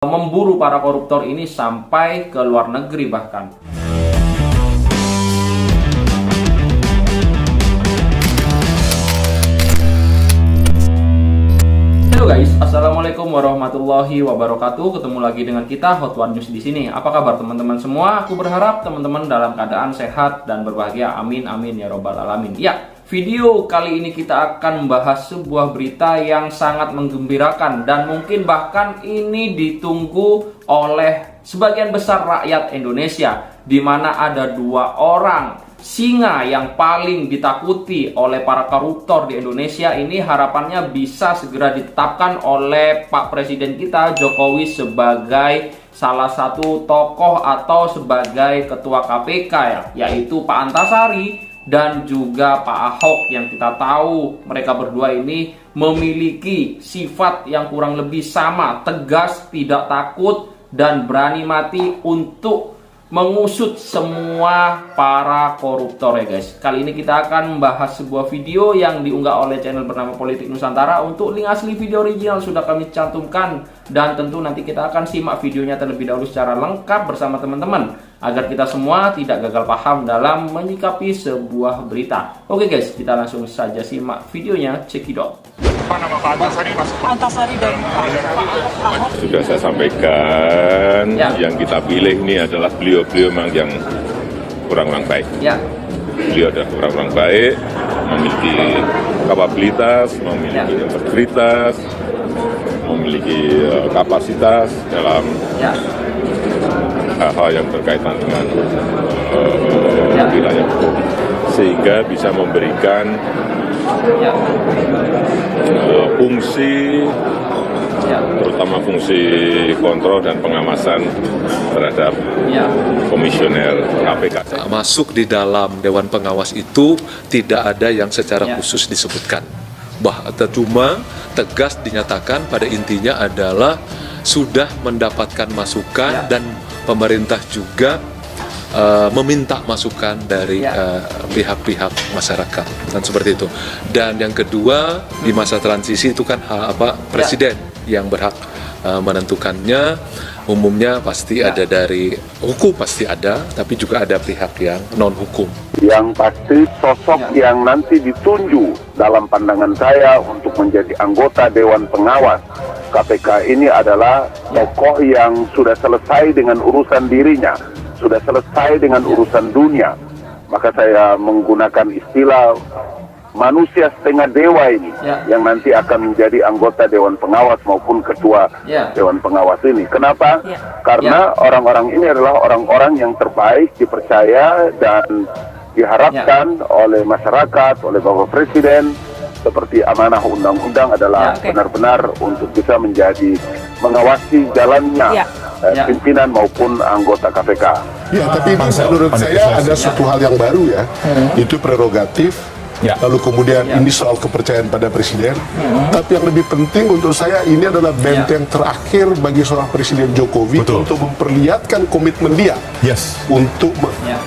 memburu para koruptor ini sampai ke luar negeri bahkan. Halo guys, assalamualaikum warahmatullahi wabarakatuh. Ketemu lagi dengan kita Hot One News di sini. Apa kabar teman-teman semua? Aku berharap teman-teman dalam keadaan sehat dan berbahagia. Amin amin ya robbal alamin. Ya. Video kali ini kita akan membahas sebuah berita yang sangat menggembirakan dan mungkin bahkan ini ditunggu oleh sebagian besar rakyat Indonesia, di mana ada dua orang singa yang paling ditakuti oleh para koruptor di Indonesia. Ini harapannya bisa segera ditetapkan oleh Pak Presiden kita Jokowi sebagai salah satu tokoh atau sebagai ketua KPK yaitu Pak Antasari dan juga Pak Ahok, yang kita tahu mereka berdua ini memiliki sifat yang kurang lebih sama, tegas, tidak takut, dan berani mati untuk mengusut semua para koruptor ya guys. Kali ini kita akan membahas sebuah video yang diunggah oleh channel bernama Politik Nusantara. Untuk link asli video original sudah kami cantumkan, dan tentu nanti kita akan simak videonya terlebih dahulu secara lengkap bersama teman-teman agar kita semua tidak gagal paham dalam menyikapi sebuah berita. Oke guys, kita langsung saja simak videonya. Cekidot. Nama Pak Antasari, Mas? Antasari dan Ahok. Sudah saya sampaikan, yang kita pilih ini adalah beliau-beliau memang yang orang-orang baik. Beliau adalah orang-orang baik, memiliki kapabilitas, memiliki integritas, memiliki kapasitas dalam hal-hal yang berkaitan dengan wilayah hukum, sehingga bisa memberikan fungsi, terutama fungsi kontrol dan pengawasan terhadap komisioner KPK. Masuk di dalam Dewan Pengawas itu tidak ada yang secara khusus disebutkan. Cuma tegas dinyatakan pada intinya adalah sudah mendapatkan masukan dan pemerintah juga meminta masukan dari pihak-pihak masyarakat dan seperti itu. Dan yang kedua, di masa transisi itu kan presiden yang berhak menentukannya. Umumnya pasti ada dari hukum, pasti ada, tapi juga ada pihak yang non hukum. Yang pasti sosok yang nanti ditunjuk dalam pandangan saya untuk menjadi anggota Dewan Pengawas KPK ini adalah tokoh yang sudah selesai dengan urusan dirinya, sudah selesai dengan urusan dunia. Maka saya menggunakan istilah manusia setengah dewa ini yang nanti akan menjadi anggota Dewan Pengawas maupun ketua Dewan Pengawas ini. Kenapa? Karena orang-orang ini adalah orang-orang yang terbaik, dipercaya dan diharapkan oleh masyarakat, oleh Bapak Presiden, seperti amanah undang-undang adalah benar-benar untuk bisa menjadi mengawasi jalannya pimpinan maupun anggota KPK. Ya, tapi menurut saya ada suatu hal yang baru ya, itu prerogatif. Lalu kemudian ini soal kepercayaan pada presiden. Tapi yang lebih penting untuk saya ini adalah benteng terakhir bagi seorang Presiden Jokowi untuk memperlihatkan komitmen dia untuk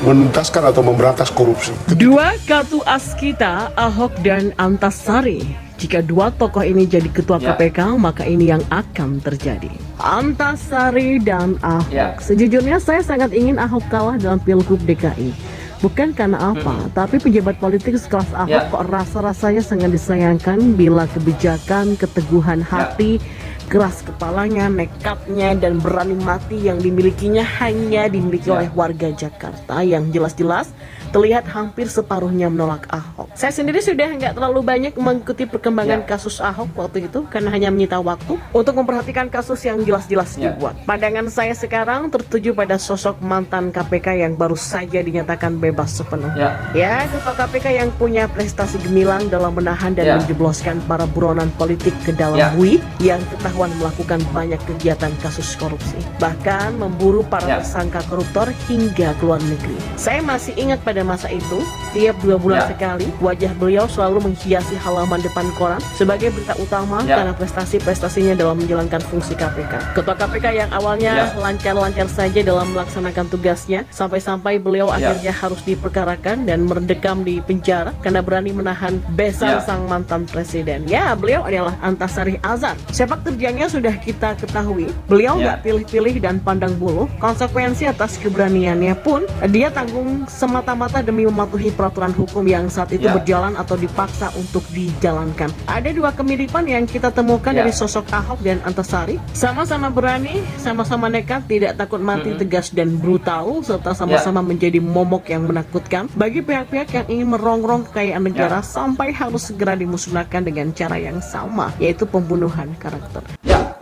menuntaskan atau memberantas korupsi. Dua kartu as kita, Ahok dan Antasari. Jika dua tokoh ini jadi ketua KPK, maka ini yang akan terjadi. Antasari dan Ahok. Sejujurnya saya sangat ingin Ahok kalah dalam Pilgub DKI. Bukan karena apa, tapi pejabat politik sekelas Ahok kok rasa-rasanya sangat disayangkan bila kebijakan, keteguhan hati, keras kepalanya, nekatnya, dan berani mati yang dimilikinya hanya dimiliki oleh warga Jakarta yang jelas-jelas terlihat hampir separuhnya menolak Ahok. Saya sendiri sudah nggak terlalu banyak mengikuti perkembangan kasus Ahok waktu itu karena hanya menyita waktu untuk memperhatikan kasus yang jelas-jelas dibuat. Pandangan saya sekarang tertuju pada sosok mantan KPK yang baru saja dinyatakan bebas sepenuhnya. Ketua KPK yang punya prestasi gemilang dalam menahan dan menjebloskan para buronan politik ke dalam bui yang ketahuan melakukan banyak kegiatan kasus korupsi, bahkan memburu para tersangka koruptor hingga ke luar negeri. Saya masih ingat pada masa itu, tiap 2 bulan sekali wajah beliau selalu menghiasi halaman depan koran sebagai berita utama karena prestasi-prestasinya dalam menjalankan fungsi KPK. Ketua KPK yang awalnya lancar-lancar saja dalam melaksanakan tugasnya, sampai-sampai beliau akhirnya harus diperkarakan dan merdekam di penjara karena berani menahan besan sang mantan presiden. Beliau adalah Antasari Azhar, sepak terjang kerjanya sudah kita ketahui. Beliau nggak pilih-pilih dan pandang bulu. Konsekuensi atas keberaniannya pun dia tanggung semata-mata demi mematuhi peraturan hukum yang saat itu berjalan atau dipaksa untuk dijalankan. Ada dua kemiripan yang kita temukan dari sosok Ahok dan Antasari. Sama-sama berani, sama-sama nekat, tidak takut mati, tegas dan brutal, serta sama-sama menjadi momok yang menakutkan bagi pihak-pihak yang ingin merongrong kekayaan negara sampai harus segera dimusnahkan dengan cara yang sama, yaitu pembunuhan karakter.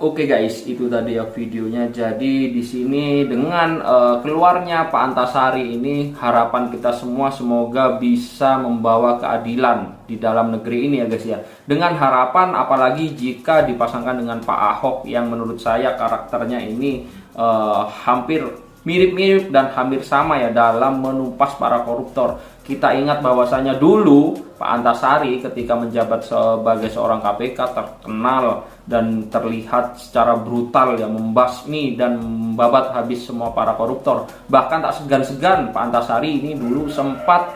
Oke guys, itu tadi ya videonya. Jadi di sini dengan keluarnya Pak Antasari ini, harapan kita semua semoga bisa membawa keadilan di dalam negeri ini ya guys ya. Dengan harapan apalagi jika dipasangkan dengan Pak Ahok yang menurut saya karakternya ini hampir mirip-mirip dan hampir sama ya dalam menumpas para koruptor. Kita ingat bahwasanya dulu Pak Antasari ketika menjabat sebagai seorang KPK terkenal dan terlihat secara brutal ya membasmi dan membabat habis semua para koruptor. Bahkan tak segan-segan Pak Antasari ini dulu sempat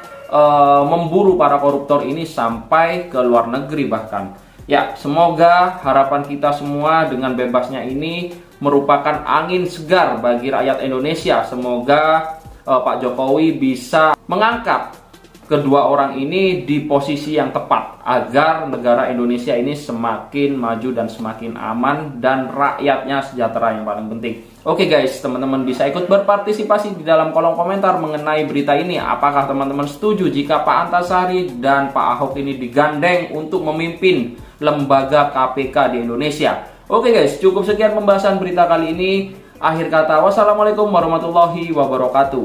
memburu para koruptor ini sampai ke luar negeri bahkan. Ya, semoga harapan kita semua dengan bebasnya ini merupakan angin segar bagi rakyat Indonesia. Semoga Pak Jokowi bisa mengangkat kedua orang ini di posisi yang tepat agar negara Indonesia ini semakin maju dan semakin aman dan rakyatnya sejahtera yang paling penting. Oke guys, teman-teman bisa ikut berpartisipasi di dalam kolom komentar mengenai berita ini. Apakah teman-teman setuju jika Pak Antasari dan Pak Ahok ini digandeng untuk memimpin lembaga KPK di Indonesia? Oke guys, cukup sekian pembahasan berita kali ini. Akhir kata, wassalamualaikum warahmatullahi wabarakatuh.